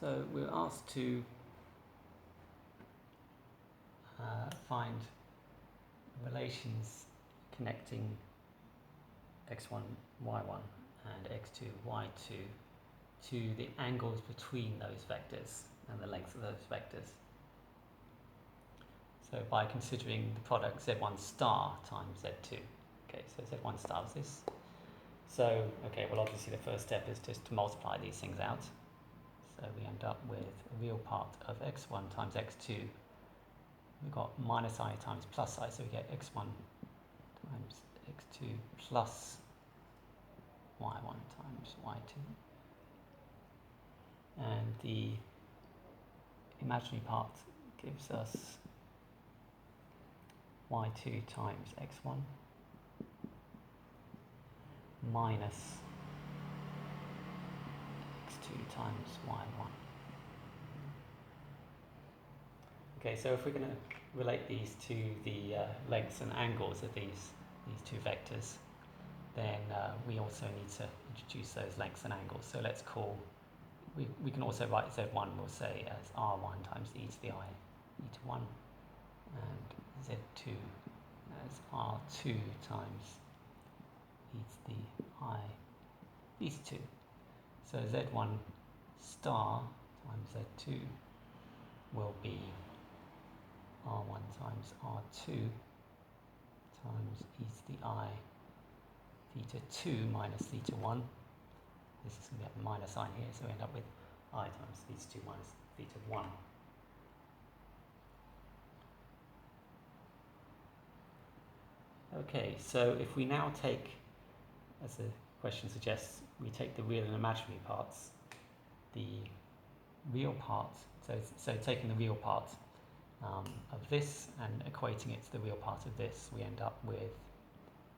So we're asked to find relations connecting x1, y1 and x2, y2 to the angles between those vectors and the lengths of those vectors. So by considering the product z1 star times z2. Okay, so z1 star is this. So, okay, well obviously the first step is just to multiply these things out. So we end up with a real part of x1 times x2. We've got minus I times plus I, so we get x1 times x2 plus y1 times y2. And the imaginary part gives us y2 times x1 minus x2 times y1. Okay, so if we're going to relate these to the lengths and angles of these two vectors, then we also need to introduce those lengths and angles. So let's call, we can also write z1, we'll say, as r1 times e to the i e to 1, and z2 as r2 times e to the I e to 2. So z1 star times z2 will be r1 times r2 times e to the I theta 2 minus theta 1. This is going to be a minus sign here, so we end up with I times theta 2 minus theta 1. Okay, so if we now take, as the question suggests, we take the real and imaginary parts, the real part, so taking the real part of this and equating it to the real part of this, we end up with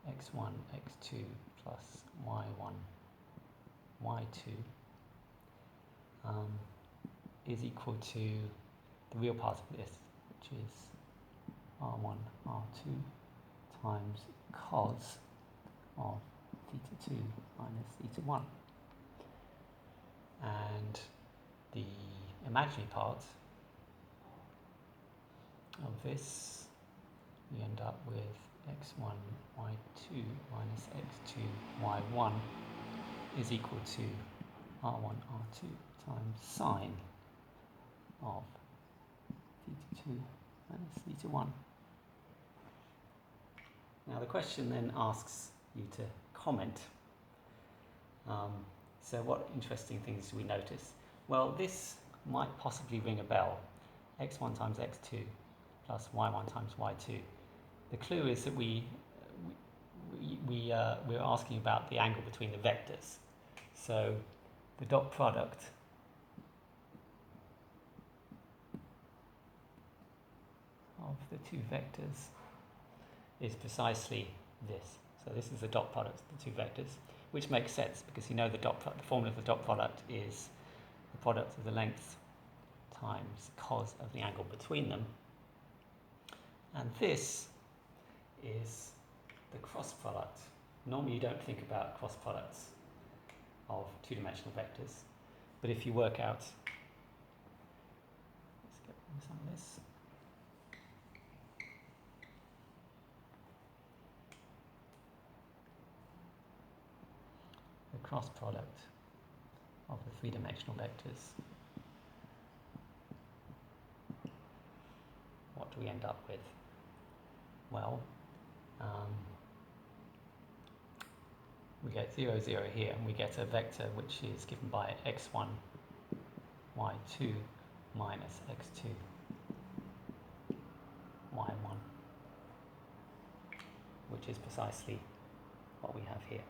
x1, x2 plus y1, y2 is equal to the real part of this, which is r1, r2 times cos of theta 2 minus theta 1. And the imaginary part of this, we end up with x1, y2 minus x2, y1 is equal to r1, r2 times sine of theta 2 minus theta 1. Now the question then asks you to comment. So what interesting things do we notice? Well, this might possibly ring a bell. x1 times x2 plus y1 times y2. The clue is that we're asking about the angle between the vectors. So the dot product of the two vectors is precisely this. So this is the dot product of the two vectors, which makes sense because you know the formula of the dot product is the product of the length times cos of the angle between them. And this is the cross product. Normally you don't think about cross products of two-dimensional vectors, but if you work out, let's get some of this. The cross product of the three-dimensional vectors, what do we end up with? Well, we get 0, 0 here, and we get a vector which is given by x1, y2 minus x2, y1, which is precisely what we have here.